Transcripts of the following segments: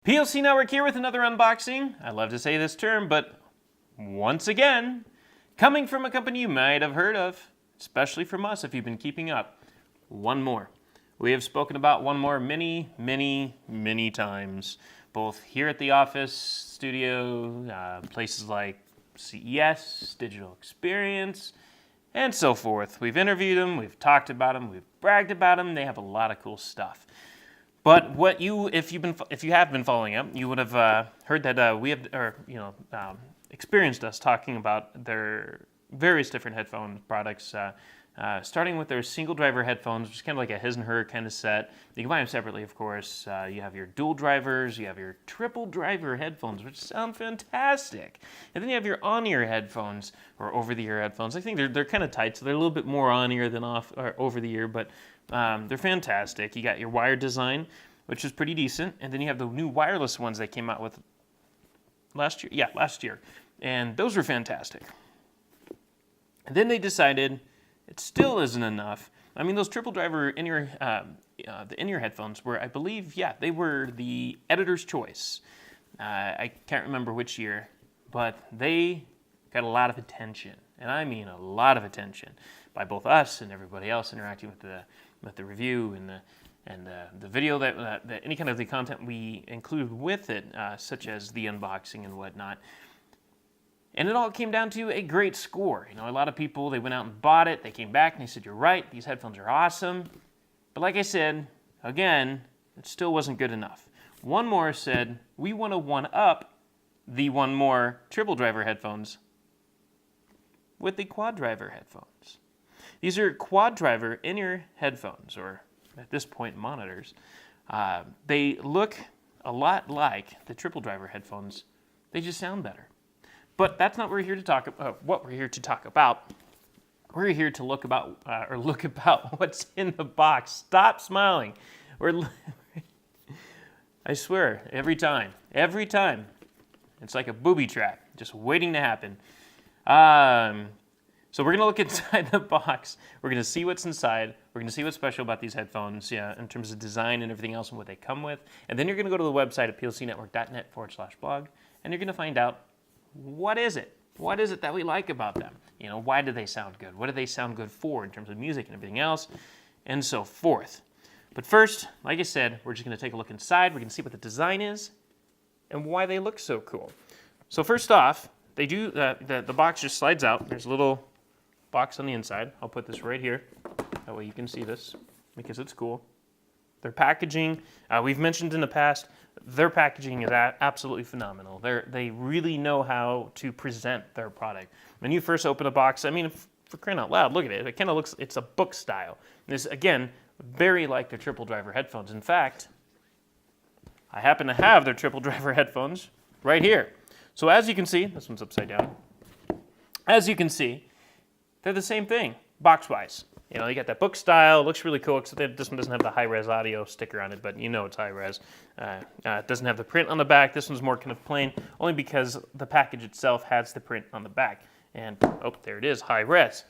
PLC Network here with another unboxing. I love to say this term, but once again, coming from a company you might have heard of, especially from us if you've been keeping up, One More. We have spoken about One More many times, both here at the office, studio, places like CES, Digital Experience, and so forth. We've interviewed them, we've talked about them, we've bragged about them. They have a lot of cool stuff. But what if you have been following up, you would have heard that we have, experienced us talking about their various different headphone products, starting with their single driver headphones, which is kind of like a his and her kind of set. You can buy them separately, of course. You have your dual drivers, you have your triple driver headphones, which sound fantastic. And then you have your on-ear headphones, or over-the-ear headphones. I think they're kind of tight, so they're a little bit more on-ear than over-the-ear, but they're fantastic. You got your wired design, which is pretty decent, and then you have the new wireless ones they came out with last year. Yeah, last year. And those were fantastic. And then they decided it still isn't enough. I mean, those triple driver in-ear, the in-ear headphones were, I believe, they were the editor's choice. I can't remember which year, but they got a lot of attention, and I mean a lot of attention, by both us and everybody else interacting with the review and the video that any kind of the content we included with it, such as the unboxing and whatnot. And it all came down to a great score. You know, a lot of people, they went out and bought it. They came back and they said, "You're right, these headphones are awesome." But like I said, again, it still wasn't good enough. One More said, "We want to one-up the One More triple driver headphones with the quad driver headphones." These are quad driver in-ear headphones, or at this point, monitors. They look a lot like the triple driver headphones. They just sound better. But that's not what we're here to talk about. We're here to look about what's in the box. Stop smiling. I swear, every time, it's like a booby trap, just waiting to happen. So we're going to look inside the box. We're going to see what's inside. We're going to see what's special about these headphones, in terms of design and everything else and what they come with. And then you're going to go to the website at plcnetwork.net/blog, and you're going to find out, what is it? What is it that we like about them? You know, why do they sound good? What do they sound good for in terms of music and everything else, and so forth. But first, like I said, we're just going to take a look inside. We're going to see what the design is and why they look so cool. So first off, they do the box just slides out. There's a little box on the inside. I'll put this right here. That way you can see this because it's cool. Their packaging, we've mentioned in the past, their packaging is absolutely phenomenal. They really know how to present their product. When you first open a box, I mean, for crying out loud, look at it. It kind of looks, it's a book style. This, again, very like their triple driver headphones. In fact, I happen to have their triple driver headphones right here. So as you can see, this one's upside down. As you can see, they're the same thing, box-wise. You know, you got that book style, looks really cool, except that this one doesn't have the high-res audio sticker on it, but you know it's high-res. It doesn't have the print on the back. This one's more kind of plain, only because the package itself has the print on the back. And, oh, there it is, high-res.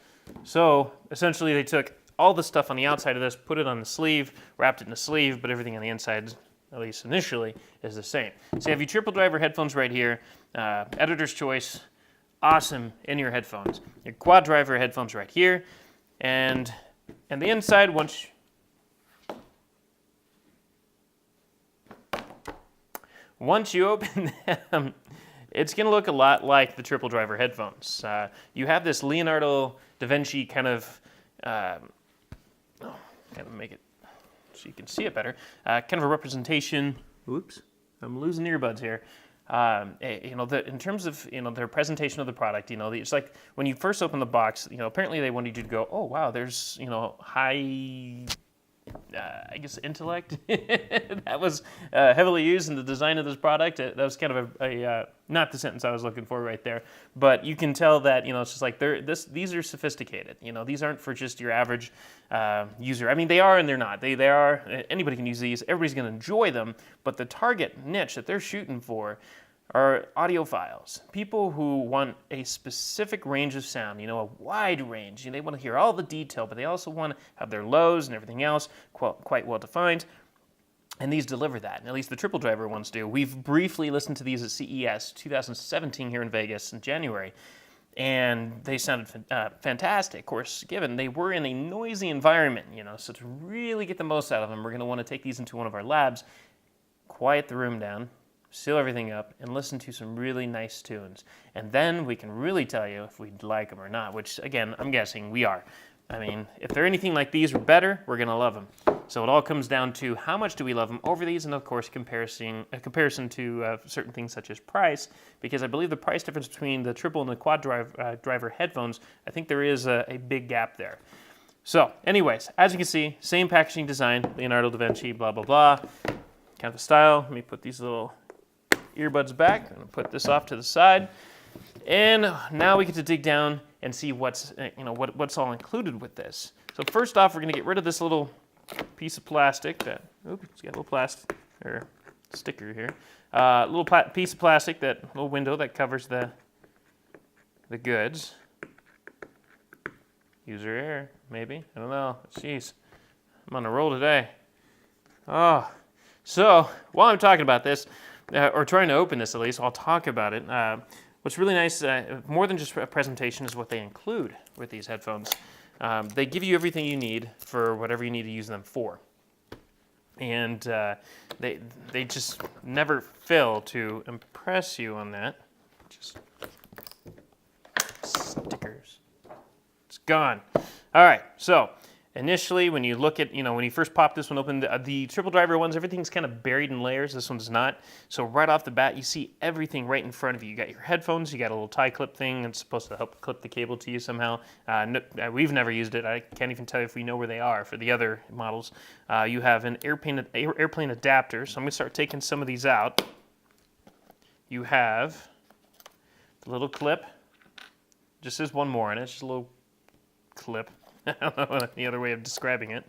So, essentially, they took all the stuff on the outside of this, put it on the sleeve, wrapped it in the sleeve, but everything on the inside, at least initially, is the same. So you have your triple driver headphones right here, editor's choice, awesome in-ear headphones. Your quad driver headphones right here. And the inside, once you open them, it's going to look a lot like the triple driver headphones. You have this Leonardo da Vinci kind of, kind of make it so you can see it better, kind of a representation. Oops, I'm losing earbuds here. In terms of, their presentation of the product, it's like when you first open the box, apparently they wanted you to go, oh, wow, there's, high, I guess, intellect that was heavily used in the design of this product. That was kind of a not the sentence I was looking for right there, but you can tell that, it's just like these are sophisticated. These aren't for just your average user. I mean, they are and they're not. They are, anybody can use these. Everybody's going to enjoy them, but the target niche that they're shooting for are audiophiles, people who want a specific range of sound, a wide range. They want to hear all the detail, but they also want to have their lows and everything else quite well defined. And these deliver that, and at least the triple driver ones do. We've briefly listened to these at CES 2017 here in Vegas in January, and they sounded fantastic. Of course, given they were in a noisy environment, so to really get the most out of them, we're going to want to take these into one of our labs, quiet the room down, seal everything up, and listen to some really nice tunes. And then we can really tell you if we like them or not, which, again, I'm guessing we are. I mean, if they're anything like these or better, we're going to love them. So it all comes down to how much do we love them over these, and of course, a comparison to certain things such as price, because I believe the price difference between the triple and the quad driver headphones, I think there is a big gap there. So anyways, as you can see, same packaging design, Leonardo da Vinci, blah, blah, blah, kind of a style. Let me put these little earbuds back. I'm going to put this off to the side. And now we get to dig down and see what's all included with this. So first off, we're going to get rid of this little piece of plastic that, oops, it's got a little plastic, or sticker here. Little piece of plastic, that little window that covers the goods. User error, maybe, I don't know. Jeez, I'm on a roll today. Oh, so while I'm talking about this, or trying to open this at least, I'll talk about it. What's really nice, more than just a presentation, is what they include with these headphones. They give you everything you need for whatever you need to use them for. And they just never fail to impress you on that. Just stickers. It's gone. All right, so initially, when you look at, when you first pop this one open, the triple driver ones, everything's kind of buried in layers. This one's not. So right off the bat, you see everything right in front of you. You got your headphones, you got a little tie clip thing. It's supposed to help clip the cable to you somehow. We've never used it. I can't even tell you if we know where they are for the other models. You have an airplane adapter. So I'm going to start taking some of these out. You have the little clip. Just there's one more in it. It's just a little clip. I don't know any other way of describing it.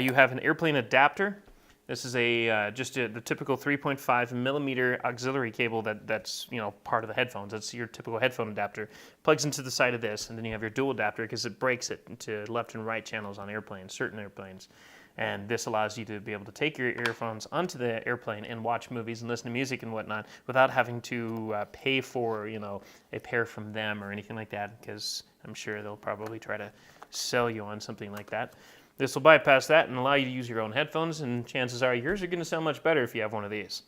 You have an airplane adapter. This is the typical 3.5 millimeter auxiliary cable that's part of the headphones. That's your typical headphone adapter. Plugs into the side of this, and then you have your dual adapter because it breaks it into left and right channels on airplanes, certain airplanes. And this allows you to be able to take your earphones onto the airplane and watch movies and listen to music and whatnot without having to pay for a pair from them or anything like that, because I'm sure they'll probably try to sell you on something like that. This will bypass that and allow you to use your own headphones, and chances are yours are going to sound much better if you have one of these.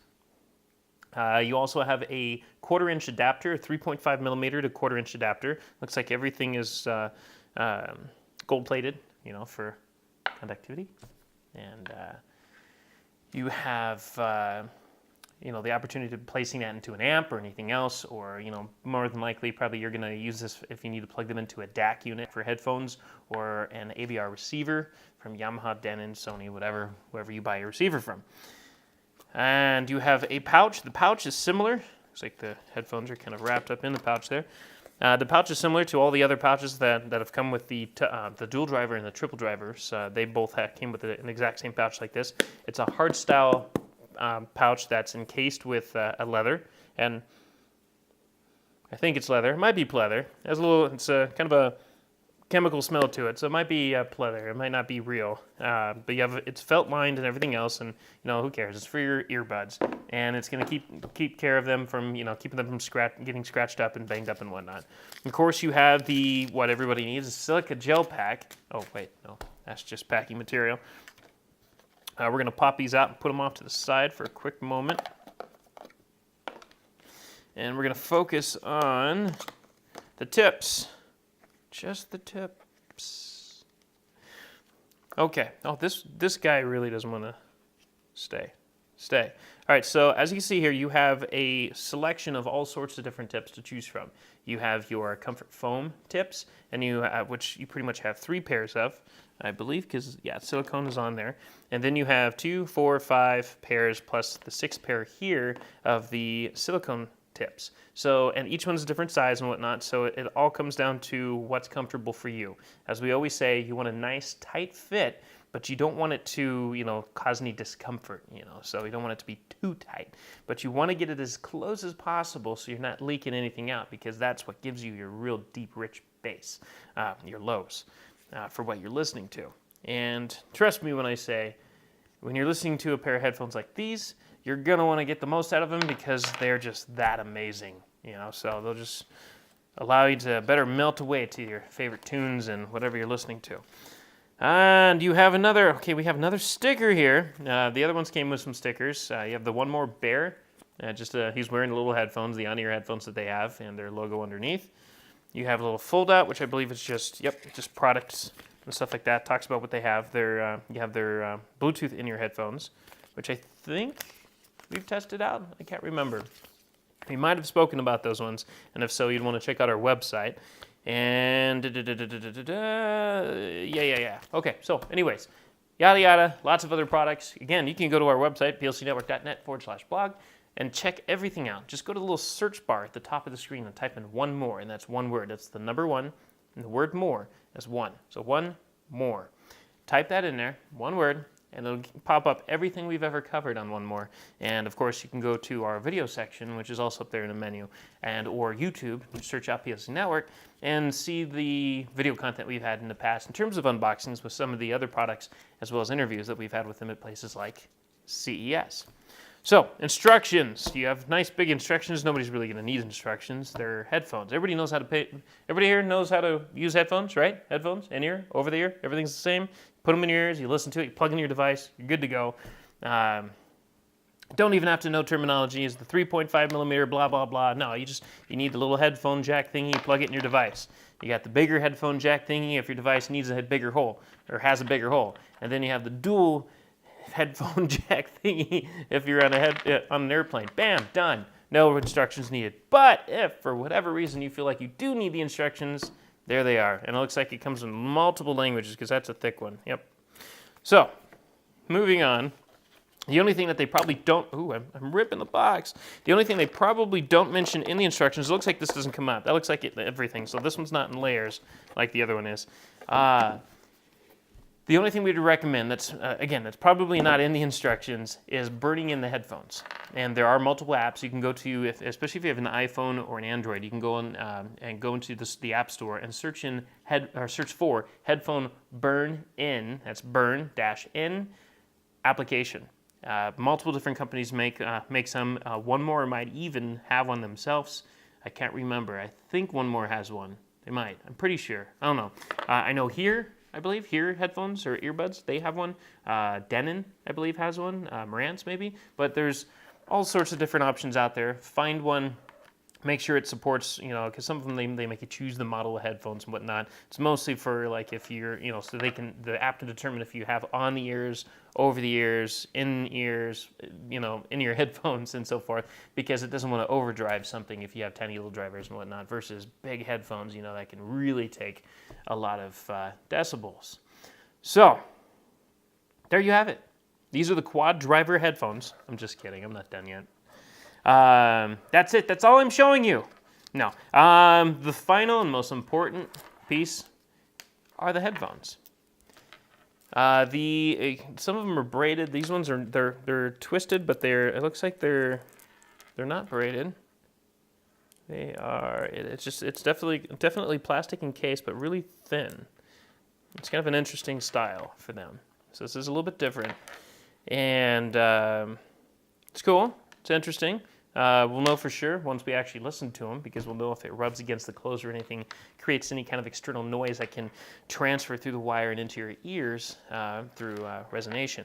You also have a 1/4-inch adapter, 3.5 millimeter to 1/4-inch adapter. Looks like everything is gold-plated, for conductivity. And you have the opportunity of placing that into an amp or anything else, or more than likely probably you're going to use this if you need to plug them into a DAC unit for headphones or an AVR receiver from Yamaha, Denon, Sony, whoever you buy your receiver from. And you have a pouch. The pouch is similar. Looks like the headphones are kind of wrapped up in the pouch there. The pouch is similar to all the other pouches that have come with the dual driver and the triple drivers. They both came with an exact same pouch like this. It's a hard style pouch that's encased with a leather, and I think it's leather. It might be pleather. It's kind of a chemical smell to it, so it might be pleather. It might not be real, but it's felt lined and everything else, and who cares? It's for your earbuds, and it's going to keep care of them from keeping them from getting scratched up and banged up and whatnot. Of course, you have what everybody needs, a silica gel pack. Oh wait, no, that's just packing material. We're going to pop these out and put them off to the side for a quick moment. And we're going to focus on the tips. Just the tips. Okay. Oh, this guy really doesn't want to stay. All right, so as you can see here, you have a selection of all sorts of different tips to choose from. You have your comfort foam tips, and which you pretty much have 3 pairs of, I believe, because silicone is on there. And then you have 2, 4, 5 pairs plus the 6th pair here of the silicone tips. So, and each one's a different size and whatnot, so it all comes down to what's comfortable for you. As we always say, you want a nice tight fit, but you don't want it to, cause any discomfort, so you don't want it to be too tight. But you want to get it as close as possible so you're not leaking anything out, because that's what gives you your real deep, rich bass, your lows, for what you're listening to. And trust me when I say, when you're listening to a pair of headphones like these, you're gonna want to get the most out of them because they're just that amazing, you know. So they'll just allow you to better melt away to your favorite tunes and whatever you're listening to. And you have another, okay, we have another sticker here. The other ones came with some stickers. You have the One More Bear. He's wearing the little headphones, the on-ear headphones that they have, and their logo underneath. You have a little fold-out, which I believe is just products and stuff like that. Talks about what they have. You have their Bluetooth in-ear headphones, which I think we've tested out. I can't remember. We might have spoken about those ones, and if so, you'd want to check out our website. And yeah. Okay, so anyways, yada yada, lots of other products. Again, you can go to our website, plcnetwork.net/blog, and check everything out. Just go to the little search bar at the top of the screen and type in one more, and that's one word. That's the number one, and the word more is one. So one more. Type that in there, one word, and it'll pop up everything we've ever covered on One More. And of course, you can go to our video section, which is also up there in the menu, or YouTube, search out PLC Network, and see the video content we've had in the past in terms of unboxings with some of the other products, as well as interviews that we've had with them at places like CES. So, instructions. You have nice big instructions. Nobody's really going to need instructions. They're headphones. Everybody knows how to pay. Everybody here knows how to use headphones, right? Headphones, in-ear, over-the-ear, everything's the same. Put them in your ears, you listen to it, you plug in your device, you're good to go. Don't even have to know terminology. Is the 3.5 millimeter, blah, blah, blah. No, you need the little headphone jack thingy, plug it in your device. You got the bigger headphone jack thingy if your device needs a bigger hole, or has a bigger hole. And then you have the dual headphone jack thingy if you're on an airplane. Bam, done. No instructions needed. But if, for whatever reason, you feel like you do need the instructions, there they are. And it looks like it comes in multiple languages because that's a thick one. Yep. So, moving on. The only thing that they probably don't... Ooh, I'm ripping the box. The only thing they probably don't mention in the instructions, it looks like this doesn't come out. That looks like everything. So this one's not in layers like the other one is. The only thing we'd recommend that's probably not in the instructions is burning in the headphones. And there are multiple apps you can go to, especially if you have an iPhone or an Android. You can go on and go into the App Store and search for headphone BurnIn. That's burn-in application. Multiple different companies make some. One More might even have one themselves. I can't remember. I think One More has one. They might. I'm pretty sure. I don't know. I know Here. I believe Here headphones or earbuds, they have one. Denon, I believe, has one. Marantz, maybe. But there's all sorts of different options out there. Find one. Make sure it supports, because some of them, they make you choose the model of headphones and whatnot. It's mostly for, like, if you're, so the app to determine if you have on the ears, over the ears, in ears, in your headphones and so forth, because it doesn't want to overdrive something if you have tiny little drivers and whatnot, versus big headphones, that can really take a lot of decibels. So, there you have it. These are the quad driver headphones. I'm just kidding. I'm not done yet. That's it. That's all I'm showing you. No. The final and most important piece are the headphones. Some of them are braided. These ones they're twisted, but it looks like they're not braided. They are. It's definitely plastic encased, but really thin. It's kind of an interesting style for them. So this is a little bit different, and it's cool. It's interesting. We'll know for sure once we actually listen to them, because we'll know if it rubs against the clothes or anything, creates any kind of external noise that can transfer through the wire and into your ears through resonation.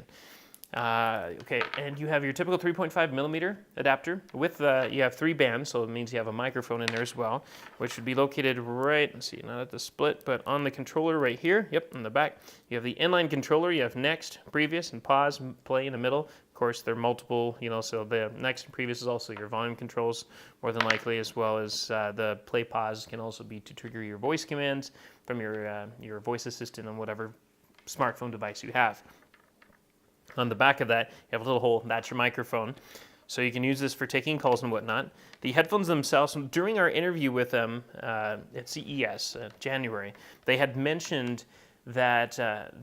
Okay, and you have your typical 3.5 millimeter adapter with, you have 3 bands, so it means you have a microphone in there as well, which would be located right, let's see, not at the split, but on the controller right here, yep, in the back. You have the inline controller, you have next, previous, and pause, play in the middle. Of course, they're multiple, so the next and previous is also your volume controls, more than likely, as well as the play pause can also be to trigger your voice commands from your voice assistant on whatever smartphone device you have. On the back of that, you have a little hole, that's your microphone. So you can use this for taking calls and whatnot. The headphones themselves, during our interview with them at CES, January, they had mentioned that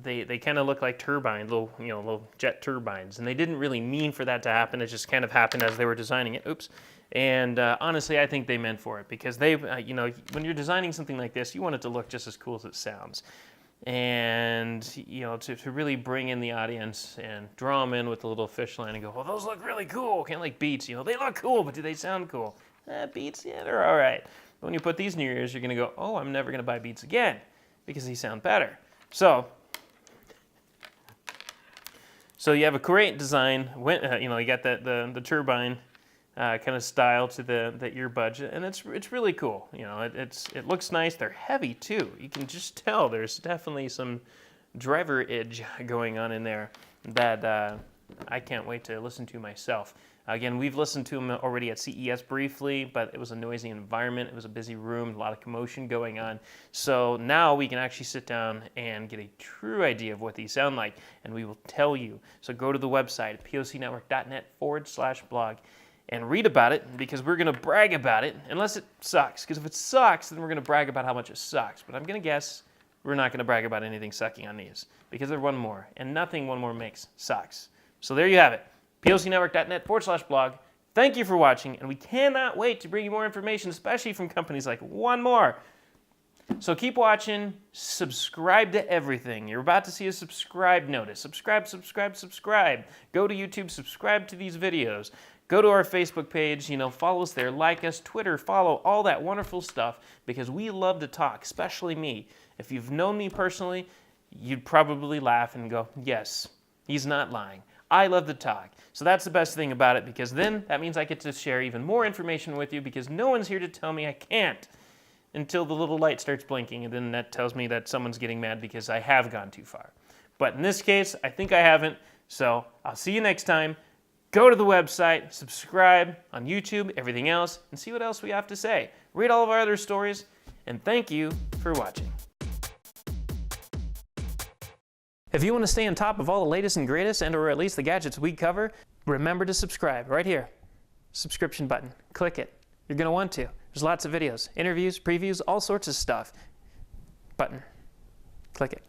they kind of look like turbines, little jet turbines, and they didn't really mean for that to happen. It just kind of happened as they were designing it. Oops. And honestly, I think they meant for it, because when you're designing something like this, you want it to look just as cool as it sounds. and to really bring in the audience and draw them in with the little fish line and go, well, those look really cool, kind of like Beats. They look cool, but do they sound cool? Beats, yeah, they're all right. But when you put these in your ears, you're gonna go, oh, I'm never gonna buy Beats again because they sound better. So you have a great design. You got the turbine kind of style to the ear budget, and it's really cool. It looks nice. They're heavy too. You can just tell there's definitely some driver edge going on in there that I can't wait to listen to myself. Again, we've listened to them already at CES briefly, but it was a noisy environment. It was a busy room, a lot of commotion going on. So now we can actually sit down and get a true idea of what these sound like, and we will tell you. So go to the website, pocnetwork.net/blog, and read about it, because we're going to brag about it, unless it sucks. Because if it sucks, then we're going to brag about how much it sucks. But I'm going to guess we're not going to brag about anything sucking on these, because they're one more, and nothing one more makes sucks. So there you have it. POCnetwork.net/blog. Thank you for watching, and we cannot wait to bring you more information, especially from companies like One More. So keep watching, subscribe to everything. You're about to see a subscribe notice. Subscribe. Go to YouTube, subscribe to these videos. Go to our Facebook page, follow us there, like us, Twitter, follow, all that wonderful stuff, because we love to talk, especially me. If you've known me personally, you'd probably laugh and go, yes, he's not lying. I love to talk. So that's the best thing about it, because then that means I get to share even more information with you, because no one's here to tell me I can't until the little light starts blinking, and then that tells me that someone's getting mad because I have gone too far. But in this case, I think I haven't, so I'll see you next time. Go to the website, subscribe on YouTube, everything else, and see what else we have to say. Read all of our other stories, and thank you for watching. If you want to stay on top of all the latest and greatest, or at least the gadgets we cover, remember to subscribe right here. Subscription button. Click it. You're going to want to. There's lots of videos, interviews, previews, all sorts of stuff. Button. Click it.